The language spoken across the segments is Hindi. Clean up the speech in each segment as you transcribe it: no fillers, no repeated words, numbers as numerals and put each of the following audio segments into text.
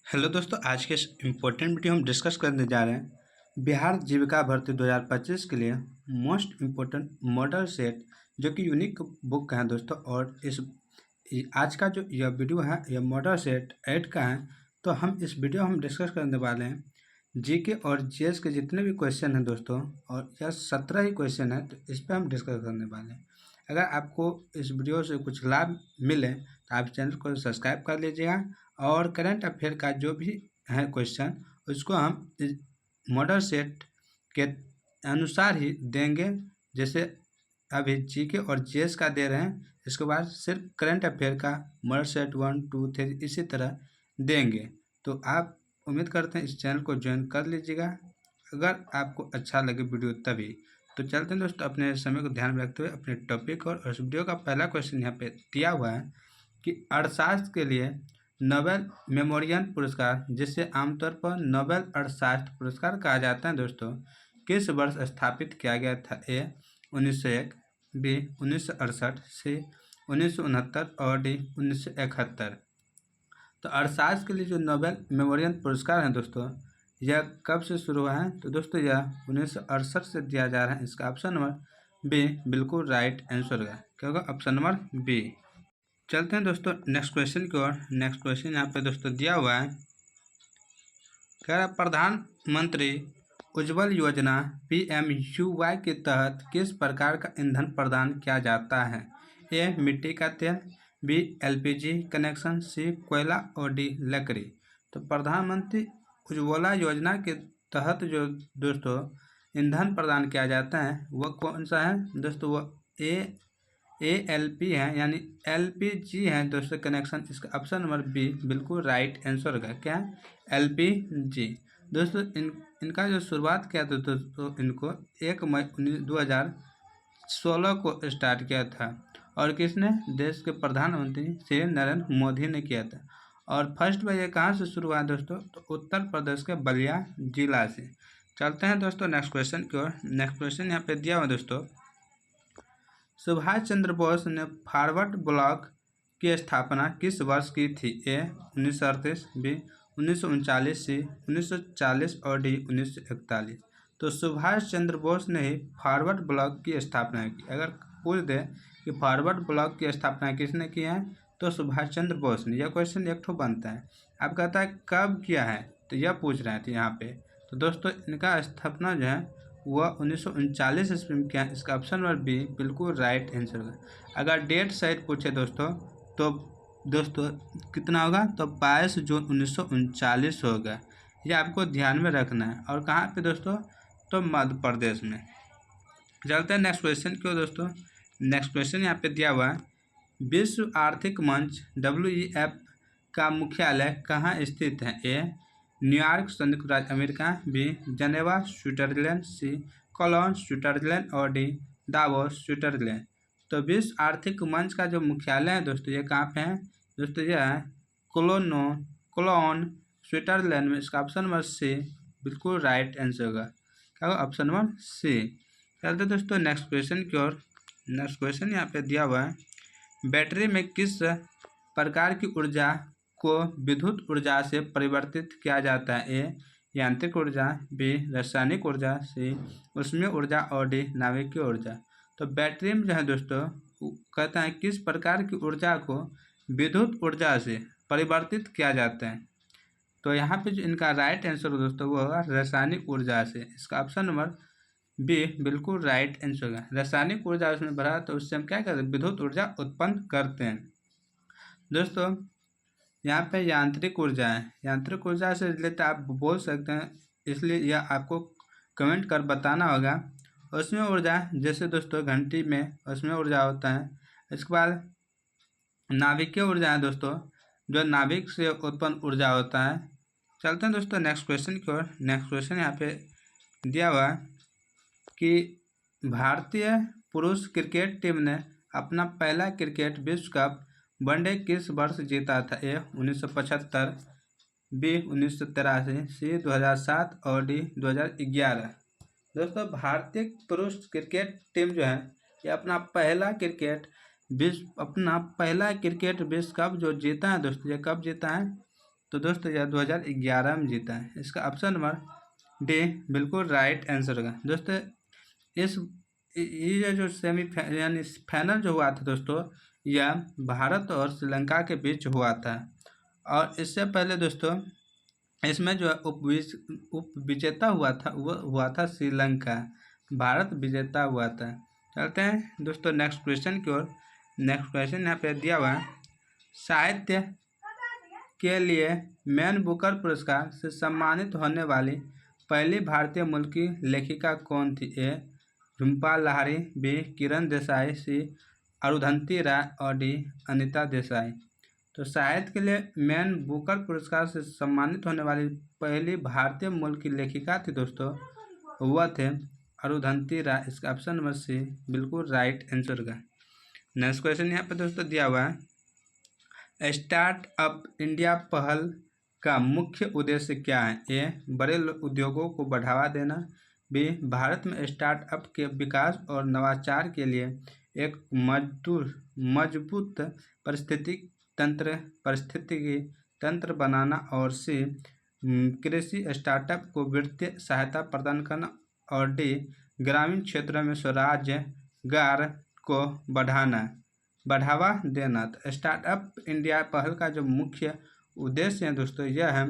हेलो दोस्तों, आज के इस इम्पोर्टेंट वीडियो हम डिस्कस करने जा रहे हैं बिहार जीविका भर्ती 2025 के लिए मोस्ट इम्पोर्टेंट मॉडल सेट जो कि यूनिक बुक का है दोस्तों। और आज का जो यह वीडियो है यह मॉडल सेट 8 का है। तो हम इस वीडियो हम डिस्कस करने वाले हैं जीके और जीएस के जितने भी क्वेश्चन हैं दोस्तों, और यह 17 ही क्वेश्चन है, तो इस पर हम डिस्कस करने वाले हैं। अगर आपको इस वीडियो से कुछ लाभ मिले तो आप चैनल को सब्सक्राइब कर लीजिएगा, और करंट अफेयर का जो भी है क्वेश्चन उसको हम इस मॉडल सेट के अनुसार ही देंगे। जैसे अभी जीके और जीएस का दे रहे हैं, इसके बाद सिर्फ करंट अफेयर का मॉडल सेट 1, 2, 3 इसी तरह देंगे। तो आप उम्मीद करते हैं इस चैनल को ज्वाइन कर लीजिएगा अगर आपको अच्छा लगे वीडियो तभी। तो चलते हैं दोस्तों, अपने समय को ध्यान में रखते हुए अपने टॉपिक और इस वीडियो का पहला क्वेश्चन यहाँ पे दिया हुआ है कि अर्थशास्त्र के लिए नोबेल मेमोरियल पुरस्कार, जिसे आमतौर पर नोबेल अर्थशास्त्र पुरस्कार कहा जाता है दोस्तों, किस वर्ष स्थापित किया गया था? ए 1901, बी 1968, सी 1969 और डी 1971। तो अर्थशास्त्र के लिए जो नोबेल मेमोरियल पुरस्कार है दोस्तों, यह कब से शुरू हुआ है? तो दोस्तों यह 1968 से दिया जा रहा है। इसका ऑप्शन नंबर बी बिल्कुल राइट आंसर होगा। क्या होगा? Option number B. चलते हैं दोस्तों नेक्स्ट क्वेश्चन की ओर। नेक्स्ट क्वेश्चन यहाँ पे दोस्तों दिया हुआ है, कह रहा प्रधानमंत्री उज्ज्वल योजना PMUY के तहत किस प्रकार का ईंधन प्रदान किया जाता है? ए मिट्टी का तेल, बी LPG कनेक्शन, सी कोयला और डी लकड़ी। तो प्रधानमंत्री उज्ज्वला योजना के तहत जो दोस्तों ईंधन प्रदान किया जाता है वह कौन सा है दोस्तों? वह ALP है, यानी LPG है दोस्तों कनेक्शन। इसका ऑप्शन नंबर बी बिल्कुल राइट आंसर होगा। क्या है? LPG। दोस्तों इनका जो शुरुआत किया था दोस्तों, इनको 1 मई 2016 को स्टार्ट किया था, और किसने? देश के प्रधानमंत्री श्री नरेंद्र मोदी ने किया था। और फर्स्ट बार ये कहाँ से शुरू हुआ दोस्तों? तो उत्तर प्रदेश के बलिया जिला से। चलते हैं दोस्तों नेक्स्ट क्वेश्चन की ओर। नेक्स्ट क्वेश्चन यहाँ पे दिया हुआ दोस्तों, सुभाष चंद्र बोस ने फॉरवर्ड ब्लॉक की स्थापना किस वर्ष की थी? ए 1938, बी 1939, सी 1940 और डी 1941। तो सुभाष चंद्र बोस ने ही फॉरवर्ड ब्लॉक की स्थापना की। अगर पूछ दे कि फॉरवर्ड ब्लॉक की स्थापना किसने की है, तो सुभाष चंद्र बोस ने। यह क्वेश्चन एक ठो बनता है। आप कहता है कब किया है, तो यह पूछ रहे थे यहाँ पे। तो दोस्तों इनका स्थापना जो है वह 1939 ईस्वी में किया। इसका ऑप्शन नंबर बी बिल्कुल राइट आंसर होगा। अगर डेट सहित पूछे दोस्तों, तो दोस्तों कितना होगा? तो 22 जून 1939 होगा। ये आपको ध्यान में रखना है। और कहाँ पे दोस्तों? तो मध्य प्रदेश में। चलते हैं नेक्स्ट क्वेश्चन क्यों दोस्तों। नेक्स्ट क्वेश्चन यहाँ पे दिया हुआ है, विश्व आर्थिक मंच WEF का मुख्यालय कहाँ स्थित है? ए न्यूयॉर्क संयुक्त राज्य अमेरिका, बी जनेवा स्विट्जरलैंड, सी कोलोन स्विट्जरलैंड और डी दावोस स्विट्जरलैंड। तो विश्व आर्थिक मंच का जो मुख्यालय है दोस्तों, ये कहाँ पे है दोस्तों? यह है कोलोन स्विट्जरलैंड में। इसका ऑप्शन नंबर सी बिल्कुल राइट आंसर होगा। क्या होगा? Option number C. चलते दोस्तों नेक्स्ट क्वेश्चन की ओर। नेक्स्ट क्वेश्चन यहाँ पे दिया हुआ है, बैटरी में किस प्रकार की ऊर्जा को विद्युत ऊर्जा से परिवर्तित किया जाता है? ए यांत्रिक ऊर्जा, बी रासायनिक ऊर्जा, सी ऊष्मीय ऊर्जा और डी नाभिकीय ऊर्जा। तो बैटरी में जो है दोस्तों कहता है किस प्रकार की ऊर्जा को विद्युत ऊर्जा से परिवर्तित किया जाता है? तो यहाँ पे जो इनका राइट आंसर हो दोस्तों वो होगा रासायनिक ऊर्जा से। इसका ऑप्शन नंबर बी बिल्कुल राइट आंसर होगा। रासायनिक ऊर्जा उसमें भरा तो उससे हम क्या करते हैं? विद्युत ऊर्जा उत्पन्न करते हैं। दोस्तों यहाँ पे यांत्रिक ऊर्जा है, यांत्रिक ऊर्जा से रिलेटेड आप बोल सकते हैं, इसलिए यह आपको कमेंट कर बताना होगा। उसमें ऊर्जा जैसे दोस्तों घंटी में उसमें ऊर्जा होता है। इसके बाद नाभिकीय ऊर्जा है दोस्तों, जो नाभिक से उत्पन्न ऊर्जा होता है। चलते हैं दोस्तों नेक्स्ट क्वेश्चन की ओर। नेक्स्ट क्वेश्चन यहाँ पे दिया हुआ है कि भारतीय पुरुष क्रिकेट टीम ने अपना पहला क्रिकेट विश्व कप वनडे किस वर्ष जीता था? ए 1975, बी 1983, सी 2007 और डी 2011। दोस्तों भारतीय पुरुष क्रिकेट टीम जो है ये अपना पहला क्रिकेट विश्व कप जो जीता है दोस्तों, ये कब जीता है? तो दोस्तों यह 2011 में जीता है। इसका ऑप्शन नंबर डी बिल्कुल राइट आंसर होगा। दोस्तों इस ये जो यानी फाइनल जो हुआ था दोस्तों, यह भारत और श्रीलंका के बीच हुआ था। और इससे पहले दोस्तों इसमें जो उप विजेता हुआ था वो हुआ था श्रीलंका, भारत विजेता हुआ था। चलते हैं दोस्तों नेक्स्ट क्वेश्चन की ओर। नेक्स्ट क्वेश्चन यहाँ पे दिया हुआ है, साहित्य के लिए मैन बुकर पुरस्कार से सम्मानित होने वाली पहली भारतीय मूल की लेखिका कौन थी? ए झुम्पा लाहिड़ी, बी किरण देसाई, सी अरुंधति राय और डी अनीता देसाई। तो साहित्य के लिए मैन बुकर पुरस्कार से सम्मानित होने वाली पहली भारतीय मूल की लेखिका थी दोस्तों, वह थे अरुंधति राय। इसका ऑप्शन नंबर सी बिल्कुल राइट आंसर का। नेक्स्ट क्वेश्चन यहाँ पे दोस्तों दिया हुआ है, स्टार्टअप इंडिया पहल का मुख्य उद्देश्य क्या है? ए बड़े उद्योगों को बढ़ावा देना, बी भारत में स्टार्टअप के विकास और नवाचार के लिए एक मजबूत पारिस्थितिकी तंत्र बनाना, और सी कृषि स्टार्टअप को वित्तीय सहायता प्रदान करना, और डी ग्रामीण क्षेत्रों में स्वरोजगार को बढ़ावा देना। तो स्टार्टअप इंडिया पहल का जो मुख्य उद्देश्य है दोस्तों, यह है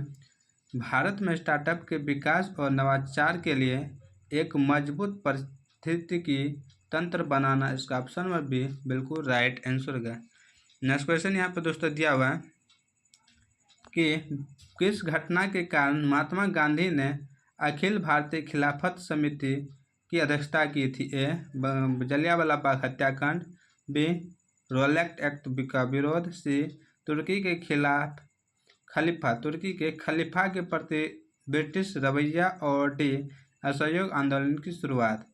भारत में स्टार्टअप के विकास और नवाचार के लिए एक मजबूत पारिस्थितिकी तंत्र बनाना। इसका ऑप्शन नंबर बी बिल्कुल राइट आंसर होगा। नेक्स्ट क्वेश्चन यहाँ पे दोस्तों दिया हुआ है कि किस घटना के कारण महात्मा गांधी ने अखिल भारतीय खिलाफत समिति की अध्यक्षता की थी? ए जलियांवाला बाग हत्याकांड, बी रोलेक्ट एक्ट का विरोध, सी तुर्की के खलीफा के प्रति ब्रिटिश रवैया, और डी असहयोग आंदोलन की शुरुआत।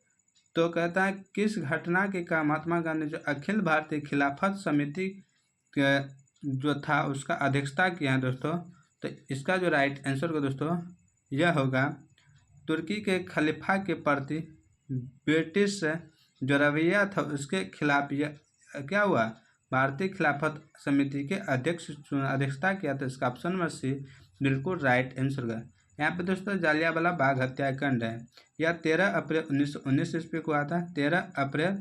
तो कहता है किस घटना के कारण महात्मा गांधी जो अखिल भारतीय खिलाफत समिति जो था उसका अध्यक्षता किया है दोस्तों, तो इसका जो राइट आंसर होगा दोस्तों यह होगा तुर्की के खलीफा के प्रति ब्रिटिश जो रवैया था उसके खिलाफ यह क्या हुआ, भारतीय खिलाफत समिति के अध्यक्षता किया था। इसका ऑप्शन नंबर सी बिल्कुल राइट आंसर होगा। यहाँ पे दोस्तों जलियांवाला बाग हत्याकांड है, यह 13 अप्रैल 1919 ईस्वी को हुआ था, 13 अप्रैल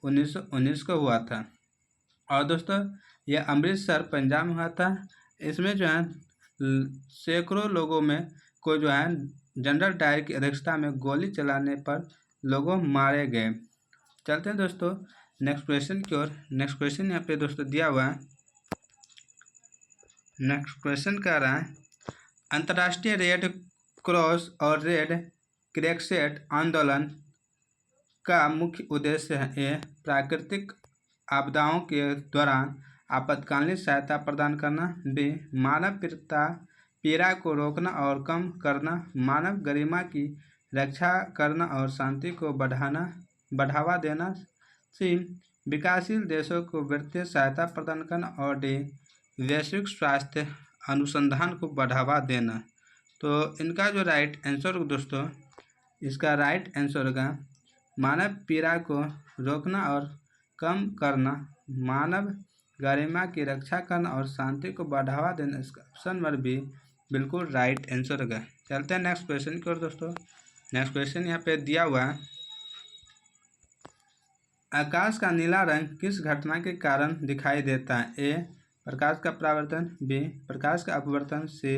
1919 को हुआ था। और दोस्तों यह अमृतसर पंजाब में हुआ था। इसमें जो है सैकड़ों लोगों में को जो है जनरल डायर की अध्यक्षता में गोली चलाने पर लोगों मारे गए। चलते हैं दोस्तों नेक्स्ट क्वेश्चन की ओर। नेक्स्ट क्वेश्चन यहाँ पे दोस्तों दिया हुआ है, नेक्स्ट क्वेश्चन कह रहा है, अंतर्राष्ट्रीय रेड क्रॉस और रेड क्रेसेंट आंदोलन का मुख्य उद्देश्य है? ए प्राकृतिक आपदाओं के दौरान आपातकालीन सहायता प्रदान करना, बी मानव पीड़ा को रोकना और कम करना, मानव गरिमा की रक्षा करना और शांति को बढ़ावा देना, सी विकासशील देशों को वित्तीय सहायता प्रदान करना, और डी वैश्विक स्वास्थ्य अनुसंधान को बढ़ावा देना। तो इनका जो राइट आंसर होगा दोस्तों, इसका राइट आंसर होगा मानव पीड़ा को रोकना और कम करना, मानव गरिमा की रक्षा करना और शांति को बढ़ावा देना। इसका ऑप्शन नंबर बी बिल्कुल राइट आंसर होगा। चलते हैं नेक्स्ट क्वेश्चन की ओर दोस्तों। नेक्स्ट क्वेश्चन यहाँ पे दिया हुआ है, आकाश का नीला रंग किस घटना के कारण दिखाई देता है? ए प्रकाश का परावर्तन, बी प्रकाश का अपवर्तन, सी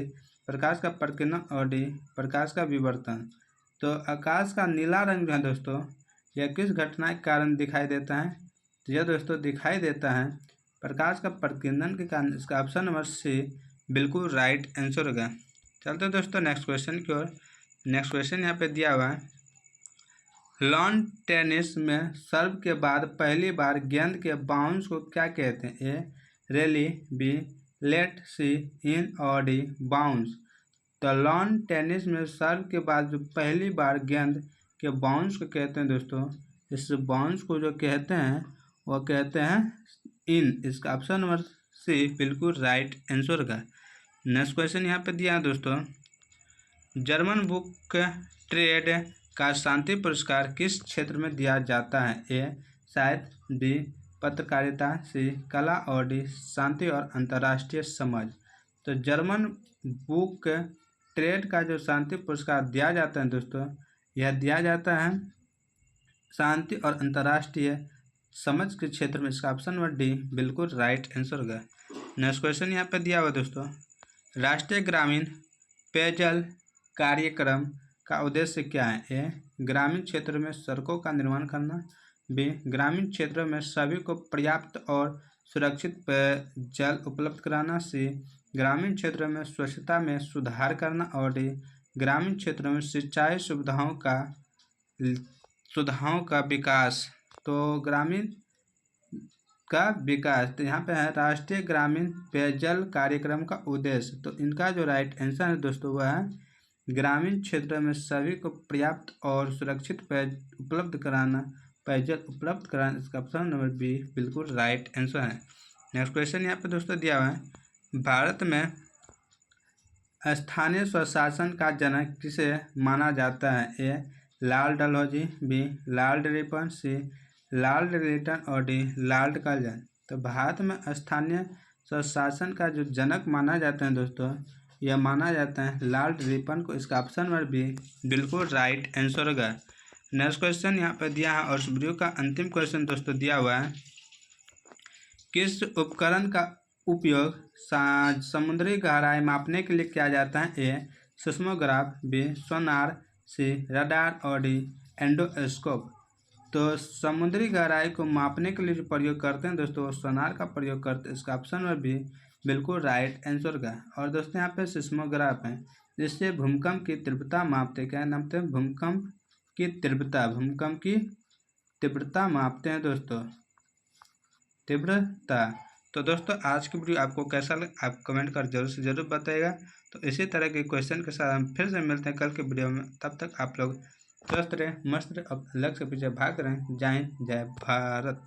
प्रकाश का प्रकीर्णन, और डी प्रकाश का विवर्तन। तो आकाश का नीला रंग जो है दोस्तों यह किस घटना के कारण दिखाई देता है? तो यह दोस्तों दिखाई देता है प्रकाश का प्रकीर्णन के कारण। इसका ऑप्शन नंबर सी बिल्कुल राइट आंसर होगा। चलते हैं दोस्तों नेक्स्ट क्वेश्चन की ओर। नेक्स्ट क्वेश्चन यहाँ पे दिया हुआ है, लॉन टेनिस में सर्व के बाद पहली बार गेंद के बाउंस को क्या कहते हैं? ए रैली, बी लेट, सी इन, और डी बाउंस। तो लॉन टेनिस में सर्व के बाद जो पहली बार गेंद के बाउंस को कहते हैं दोस्तों, इस बाउंस को जो कहते हैं वो कहते हैं इन। इसका ऑप्शन नंबर सी बिल्कुल राइट आंसर का। नेक्स्ट क्वेश्चन यहाँ पे दिया है दोस्तों, जर्मन बुक ट्रेड का शांति पुरस्कार किस क्षेत्र में दिया जाता है? ए साहित्य, बी पत्रकारिता, सी कला, और डी शांति और अंतर्राष्ट्रीय समझ। तो जर्मन बुक ट्रेड का जो शांति पुरस्कार दिया जाता है दोस्तों, यह दिया जाता है शांति और अंतर्राष्ट्रीय समझ के क्षेत्र में। इसका ऑप्शन नंबर डी बिल्कुल राइट आंसर होगा। नेक्स्ट क्वेश्चन यहाँ पे दिया हुआ दोस्तों, राष्ट्रीय ग्रामीण पेयजल कार्यक्रम का उद्देश्य क्या है? ए, ग्रामीण क्षेत्र में सड़कों का निर्माण करना। बी, ग्रामीण क्षेत्रों में सभी को पर्याप्त और सुरक्षित पेयजल उपलब्ध कराना। सी, ग्रामीण क्षेत्रों में स्वच्छता में सुधार करना। और डी, ग्रामीण क्षेत्रों में सिंचाई सुविधाओं का विकास। तो ग्रामीण का विकास, तो यहाँ पे है राष्ट्रीय ग्रामीण पेयजल कार्यक्रम का उद्देश्य। तो इनका जो राइट आंसर है दोस्तों वह है ग्रामीण क्षेत्रों में सभी को पर्याप्त और सुरक्षित पेयजल उपलब्ध कराना। इसका ऑप्शन नंबर बी बिल्कुल राइट आंसर है। नेक्स्ट क्वेश्चन यहाँ पे दोस्तों दिया हुआ है, भारत में स्थानीय स्वशासन का जनक किसे माना जाता है? A, lord Dalhousie. B, lord Ripon. C, lord Lytton. और डी, लॉर्ड कर्जन। तो भारत में स्थानीय स्वशासन का जो जनक माना जाता है दोस्तों, यह माना जाता है लॉर्ड रिपन को। इसका ऑप्शन नंबर बी बिल्कुल राइट आंसर होगा। नेक्स्ट क्वेश्चन यहाँ पर दिया है और इस वीडियो का अंतिम क्वेश्चन दोस्तों दिया हुआ है, किस उपकरण का उपयोग समुद्री गहराई मापने के लिए किया जाता है? ए, सिस्मोग्राफ। बी, सोनार। सी, रडार। और डी, एंडोस्कोप। तो समुद्री गहराई को मापने के लिए जो प्रयोग करते हैं दोस्तों, वो सोनार का प्रयोग करते हैं। इसका ऑप्शन नंबर बी बिल्कुल राइट आंसर का। और दोस्तों यहाँ पे सिस्मोग्राफ है, जिससे भूकंप की तीव्रता मापते, क्या नापते हैं? भूकंप की तीव्रता मापते हैं दोस्तों, तीव्रता। तो दोस्तों आज की वीडियो आपको कैसा लगा आप कमेंट कर जरूर से जरूर बताइएगा। तो इसी तरह के क्वेश्चन के साथ हम फिर से मिलते हैं कल के वीडियो में। तब तक आप लोग स्वस्थ रहें, मस्त रहें, अब अलग से पीछे भाग रहें। जय हिंद, जय भारत।